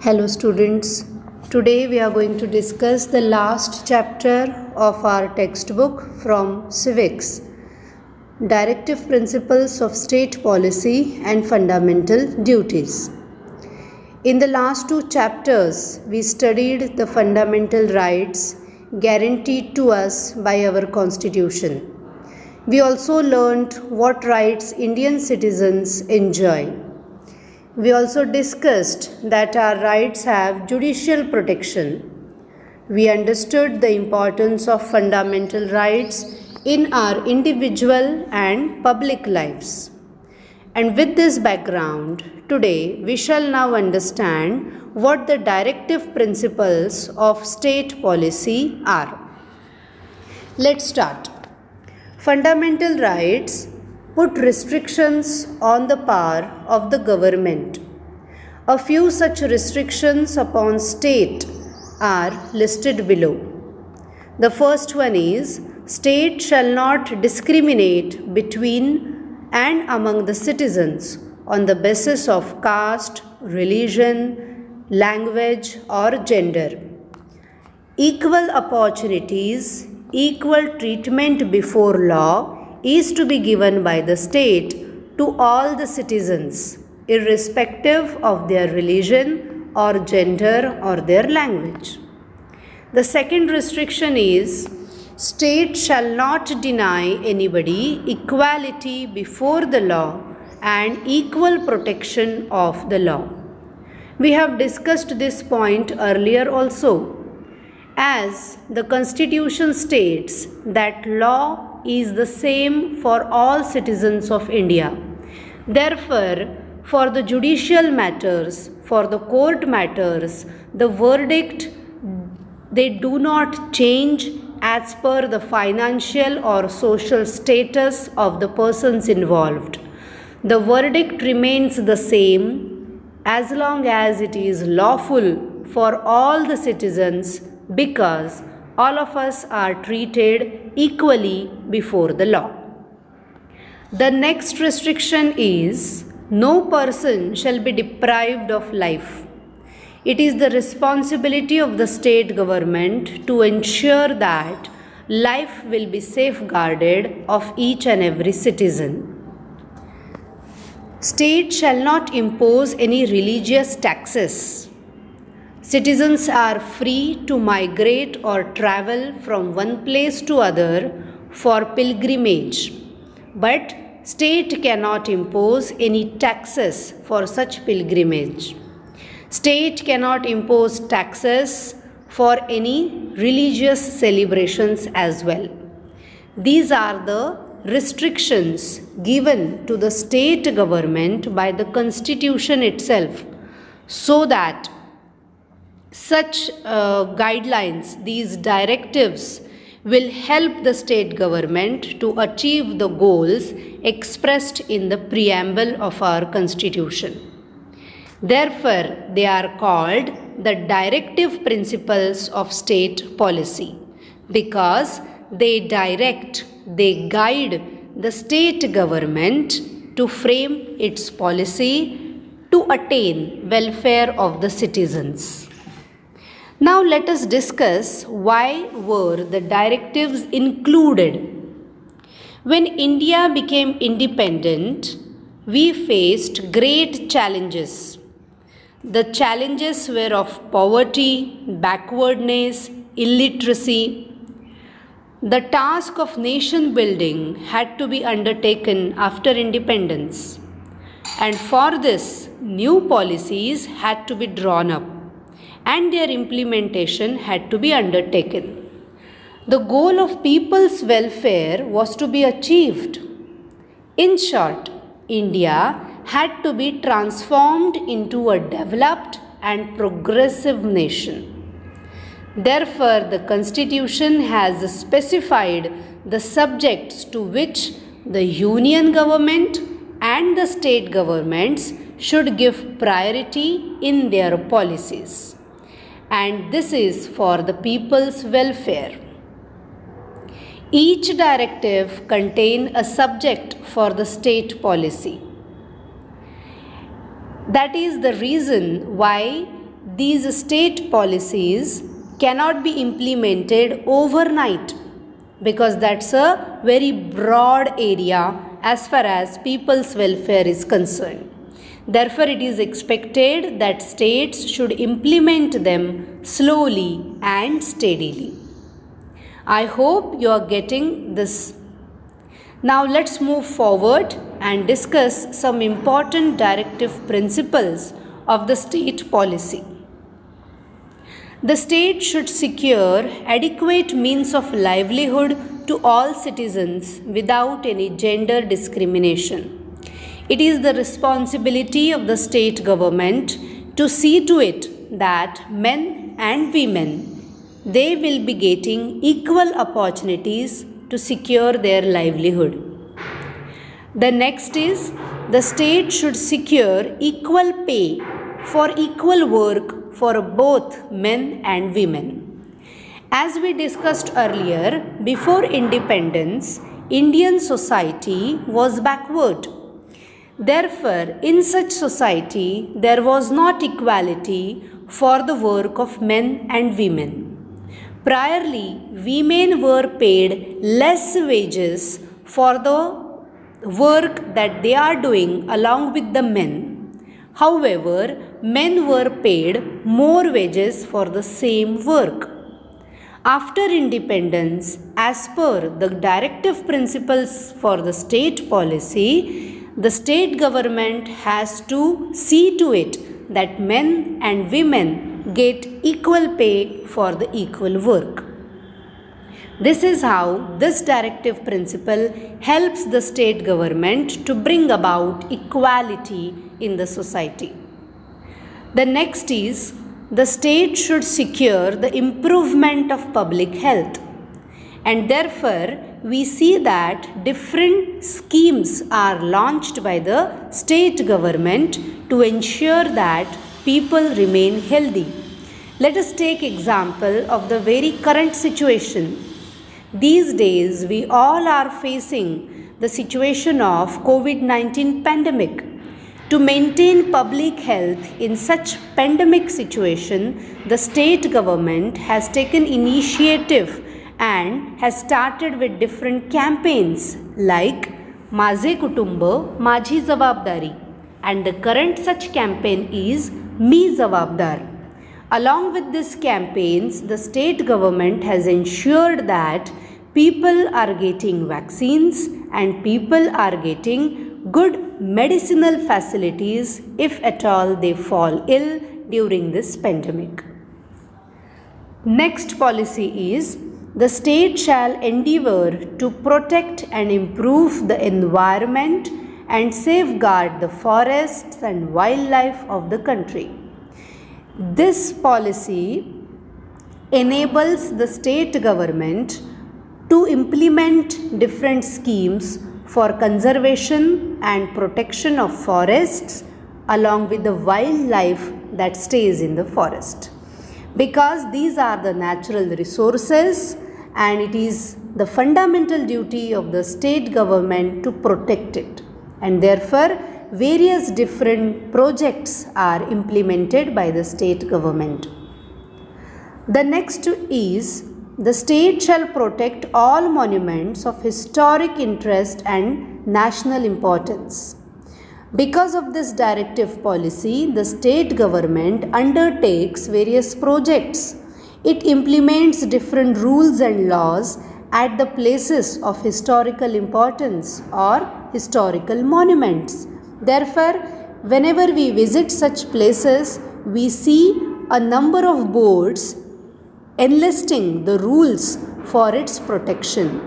Hello students, today we are going to discuss the last chapter of our textbook from Civics, Directive Principles of State Policy and Fundamental Duties. In the last two chapters, we studied the fundamental rights guaranteed to us by our Constitution. We also learned what rights Indian citizens enjoy. We also discussed that our rights have judicial protection. We understood the importance of fundamental rights in our individual and public lives. And with this background, today we shall now understand what the directive principles of state policy are. Let's start. Fundamental rights put restrictions on the power of the government. A few such restrictions upon state are listed below. The first one is, state shall not discriminate between and among the citizens on the basis of caste, religion, language or gender. Equal opportunities, equal treatment before law is to be given by the state to all the citizens, irrespective of their religion or gender or their language. The second restriction is, state shall not deny anybody equality before the law and equal protection of the law. We have discussed this point earlier also, as the Constitution states that law is the same for all citizens of India. Therefore, for the judicial matters, for the court matters, the verdict, they do not change as per the financial or social status of the persons involved. The verdict remains the same as long as it is lawful for all the citizens, because all of us are treated equally before the law. The next restriction is, no person shall be deprived of life. It is the responsibility of the state government to ensure that life will be safeguarded of each and every citizen. State shall not impose any religious taxes. Citizens are free to migrate or travel from one place to other for pilgrimage, but state cannot impose any taxes for such pilgrimage. State cannot impose taxes for any religious celebrations as well. These are the restrictions given to the state government by the Constitution itself, so that such guidelines, these directives, will help the state government to achieve the goals expressed in the preamble of our Constitution. Therefore, they are called the directive principles of state policy, because they direct, they guide the state government to frame its policy to attain welfare of the citizens. Now let us discuss why were the directives included. When India became independent, we faced great challenges. The challenges were of poverty, backwardness, illiteracy. The task of nation building had to be undertaken after independence, and for this, new policies had to be drawn up and their implementation had to be undertaken. The goal of people's welfare was to be achieved. In short, India had to be transformed into a developed and progressive nation. Therefore, the Constitution has specified the subjects to which the union government and the state governments should give priority in their policies. And this is for the people's welfare. Each directive contains a subject for the state policy. That is the reason why these state policies cannot be implemented overnight, because that's a very broad area as far as people's welfare is concerned. Therefore, it is expected that states should implement them slowly and steadily. I hope you are getting this. Now let's move forward and discuss some important directive principles of the state policy. The state should secure adequate means of livelihood to all citizens without any gender discrimination. It is the responsibility of the state government to see to it that men and women, they will be getting equal opportunities to secure their livelihood. The next is, the state should secure equal pay for equal work for both men and women. As we discussed earlier, before independence, Indian society was backward. Therefore, in such society, there was not equality for the work of men and women. Priorly, women were paid less wages for the work that they are doing along with the men. However, men were paid more wages for the same work. After independence, as per the directive principles for the state policy, the state government has to see to it that men and women get equal pay for the equal work. This is how this directive principle helps the state government to bring about equality in the society. The next is, the state should secure the improvement of public health, and therefore we see that different schemes are launched by the state government to ensure that people remain healthy. Let us take example of the very current situation. These days we all are facing the situation of COVID-19 pandemic. To maintain public health in such pandemic situation, the state government has taken initiative and has started with different campaigns like माझे कुटुंब माझी जबाबदारी, and the current such campaign is मी जबाबदार. Along with these campaigns, the state government has ensured that people are getting vaccines and people are getting good medicinal facilities if at all they fall ill during this pandemic. Next policy is, the state shall endeavor to protect and improve the environment and safeguard the forests and wildlife of the country. This policy enables the state government to implement different schemes for conservation and protection of forests along with the wildlife that stays in the forest, because these are the natural resources and it is the fundamental duty of the state government to protect it, and therefore various different projects are implemented by the state government. The next is, the state shall protect all monuments of historic interest and national importance. Because of this directive policy, the state government undertakes various projects. It implements different rules and laws at the places of historical importance or historical monuments. Therefore, whenever we visit such places, we see a number of boards enlisting the rules for its protection.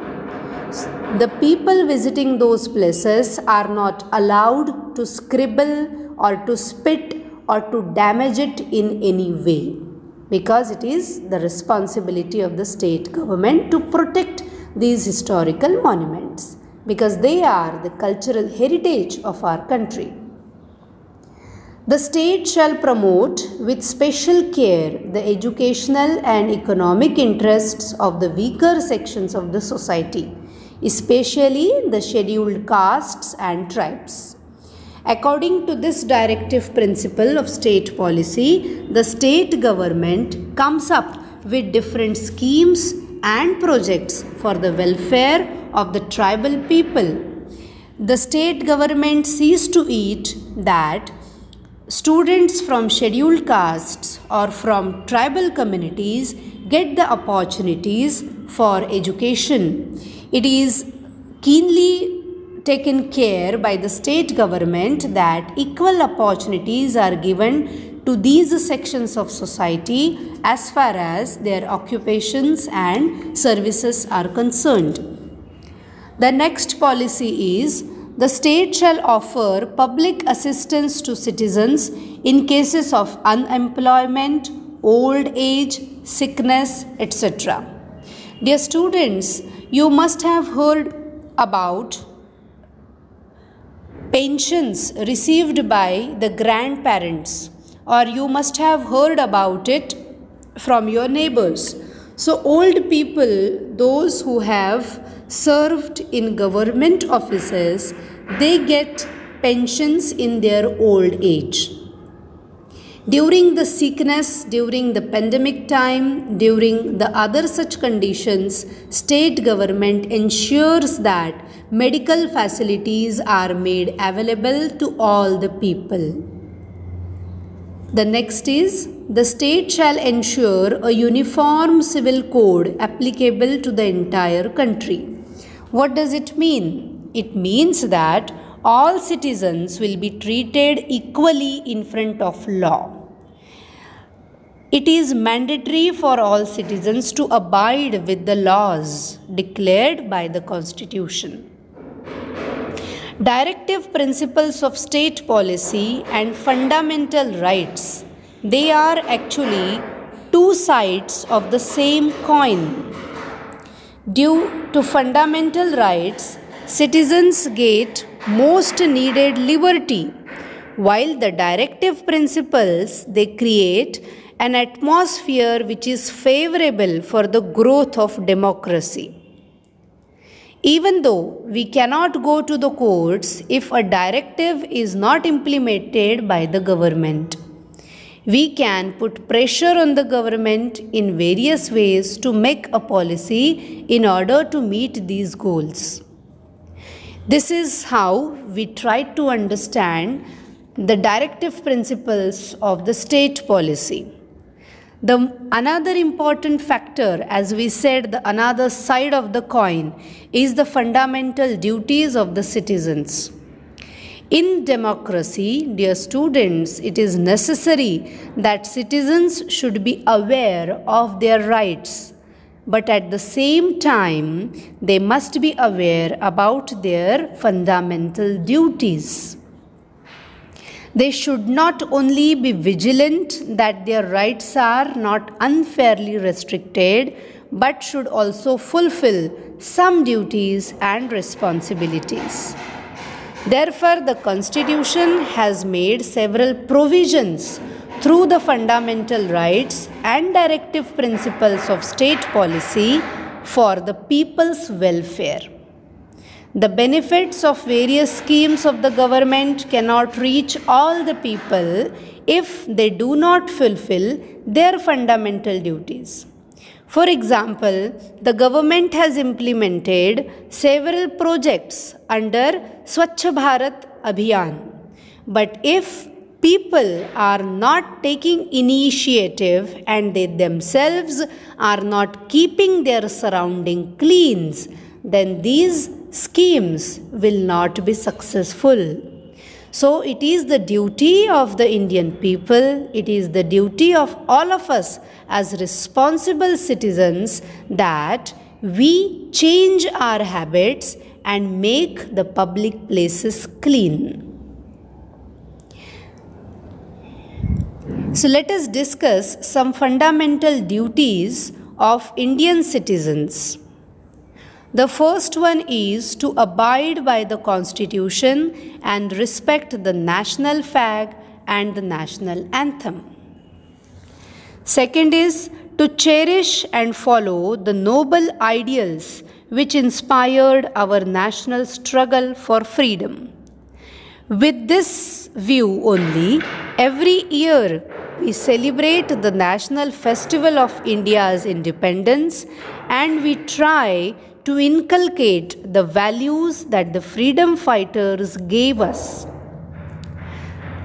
The people visiting those places are not allowed to scribble or to spit or to damage it in any way, because it is the responsibility of the state government to protect these historical monuments, because they are the cultural heritage of our country. The state shall promote with special care the educational and economic interests of the weaker sections of the society, especially the scheduled castes and tribes. According to this directive principle of state policy, the state government comes up with different schemes and projects for the welfare of the tribal people. The state government sees to it that students from scheduled castes or from tribal communities get the opportunities for education. It is keenly taken care by the state government that equal opportunities are given to these sections of society as far as their occupations and services are concerned. The next policy is the state shall offer public assistance to citizens in cases of unemployment, old age, sickness, etc. Dear students, you must have heard about pensions received by the grandparents, or you must have heard about it from your neighbors. So old people, those who have served in government offices, they get pensions in their old age. During the sickness, during the pandemic time, during the other such conditions, state government ensures that medical facilities are made available to all the people. The next is, the state shall ensure a uniform civil code applicable to the entire country. What does it mean? It means that all citizens will be treated equally in front of law. It is mandatory for all citizens to abide with the laws declared by the Constitution. Directive principles of state policy and fundamental rights, they are actually two sides of the same coin. Due to fundamental rights, citizens get most needed liberty, while the directive principles, they create an atmosphere which is favorable for the growth of democracy. Even though we cannot go to the courts if a directive is not implemented by the government, we can put pressure on the government in various ways to make a policy in order to meet these goals. This is how we try to understand the directive principles of the state policy. Another important factor, as we said, the another side of the coin is the fundamental duties of the citizens. In democracy, dear students, it is necessary that citizens should be aware of their rights, but at the same time, they must be aware about their fundamental duties. They should not only be vigilant that their rights are not unfairly restricted, but should also fulfill some duties and responsibilities. Therefore, the Constitution has made several provisions through the fundamental rights and directive principles of state policy for the people's welfare. The benefits of various schemes of the government cannot reach all the people if they do not fulfill their fundamental duties. For example, the government has implemented several projects under Swachh Bharat Abhiyan. But if people are not taking initiative and they themselves are not keeping their surrounding clean, then these schemes will not be successful. So it is the duty of the Indian people, it is the duty of all of us as responsible citizens that we change our habits and make the public places clean. So let us discuss some fundamental duties of Indian citizens. The first one is to abide by the Constitution and respect the national flag and the national anthem. Second is to cherish and follow the noble ideals which inspired our national struggle for freedom. With this view only, every year we celebrate the National Festival of India's independence and we try to inculcate the values that the freedom fighters gave us.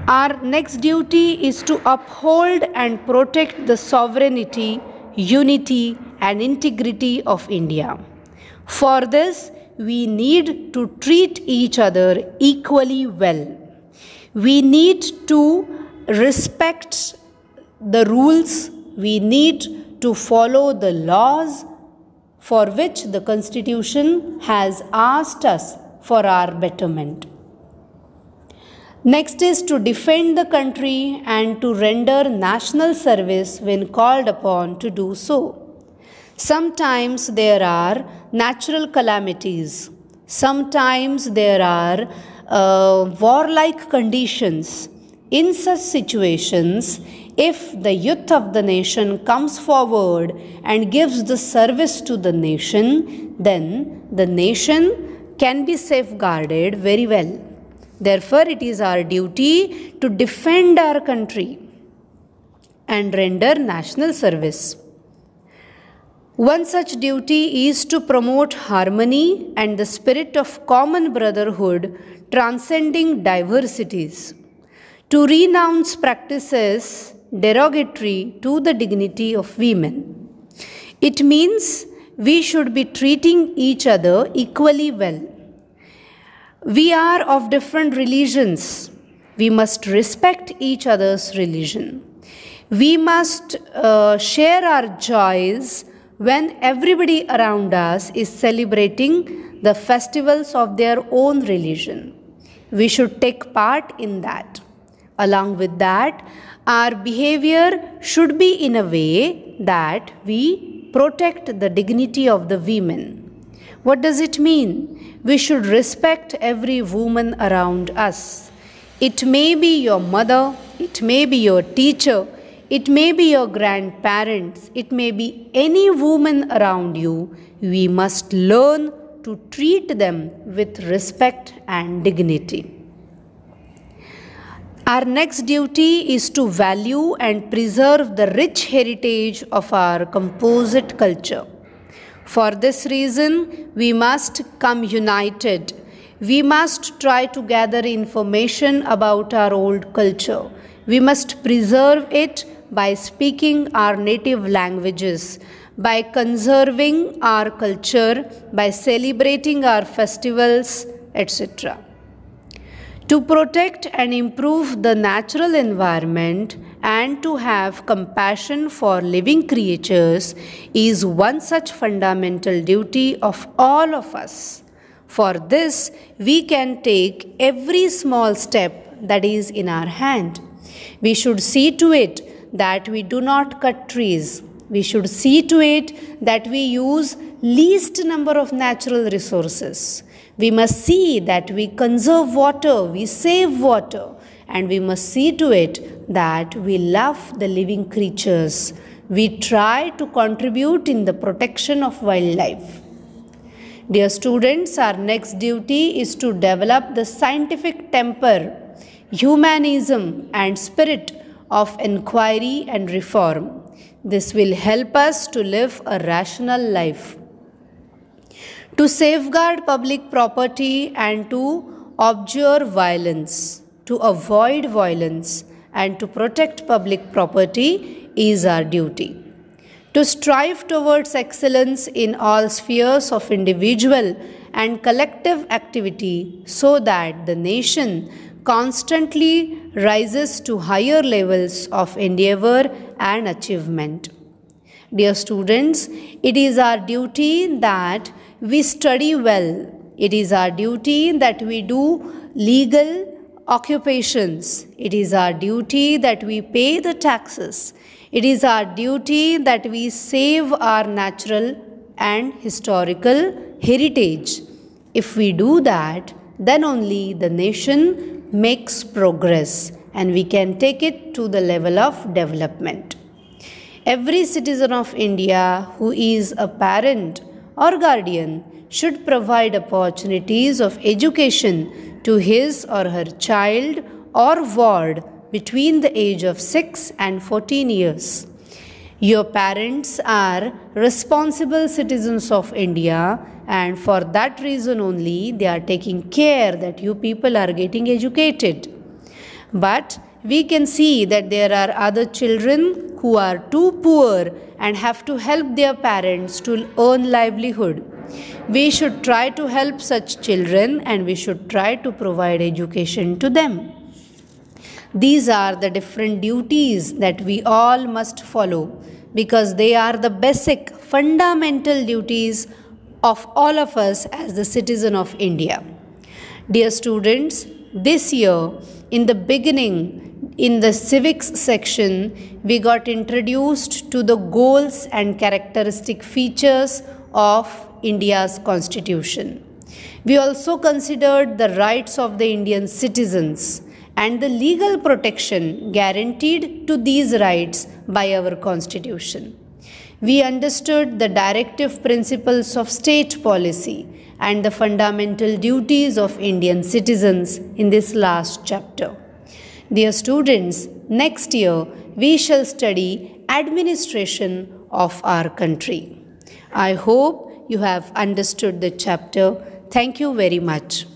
Our next duty is to uphold and protect the sovereignty, unity, and integrity of India. For this, we need to treat each other equally well. We need to respect the rules. We need to follow the laws for which the Constitution has asked us for our betterment. Next is to defend the country and to render national service when called upon to do so. Sometimes there are natural calamities. Sometimes there are warlike conditions. In such situations, if the youth of the nation comes forward and gives the service to the nation, then the nation can be safeguarded very well. Therefore, it is our duty to defend our country and render national service. One such duty is to promote harmony and the spirit of common brotherhood transcending diversities, to renounce practices derogatory to the dignity of women. It means we should be treating each other equally well. We are of different religions. We must respect each other's religion. We must share our joys when everybody around us is celebrating the festivals of their own religion. We should take part in that. Along with that, our behavior should be in a way that we protect the dignity of the women. What does it mean? We should respect every woman around us. It may be your mother, it may be your teacher, it may be your grandparents, it may be any woman around you. We must learn to treat them with respect and dignity. Our next duty is to value and preserve the rich heritage of our composite culture. For this reason, we must come united. We must try to gather information about our old culture. We must preserve it by speaking our native languages, by conserving our culture, by celebrating our festivals, etc. To protect and improve the natural environment and to have compassion for living creatures is one such fundamental duty of all of us. For this, we can take every small step that is in our hand. We should see to it that we do not cut trees. We should see to it that we use least number of natural resources. We must see that we conserve water, we save water, and we must see to it that we love the living creatures. We try to contribute in the protection of wildlife. Dear students, our next duty is to develop the scientific temper, humanism, and spirit of inquiry and reform. This will help us to live a rational life. To safeguard public property and to abjure violence, to avoid violence and to protect public property is our duty. To strive towards excellence in all spheres of individual and collective activity so that the nation constantly rises to higher levels of endeavor and achievement. Dear students, it is our duty that we study well. It is our duty that we do legal occupations. It is our duty that we pay the taxes. It is our duty that we save our natural and historical heritage. If we do that, then only the nation makes progress and we can take it to the level of development. Every citizen of India who is a parent or guardian should provide opportunities of education to his or her child or ward between the age of 6 and 14 years. Your parents are responsible citizens of India, and for that reason only they are taking care that you people are getting educated. But we can see that there are other children who are too poor and have to help their parents to earn livelihood. We should try to help such children and we should try to provide education to them. These are the different duties that we all must follow because they are the basic fundamental duties of all of us as the citizen of India. Dear students, this year in the beginning in the civics section we got introduced to the goals and characteristic features of India's constitution. We also considered the rights of the Indian citizens and the legal protection guaranteed to these rights by our constitution. We understood the directive principles of state policy and the fundamental duties of Indian citizens in this last chapter. Dear students, next year we shall study administration of our country. I hope you have understood the chapter. Thank you very much.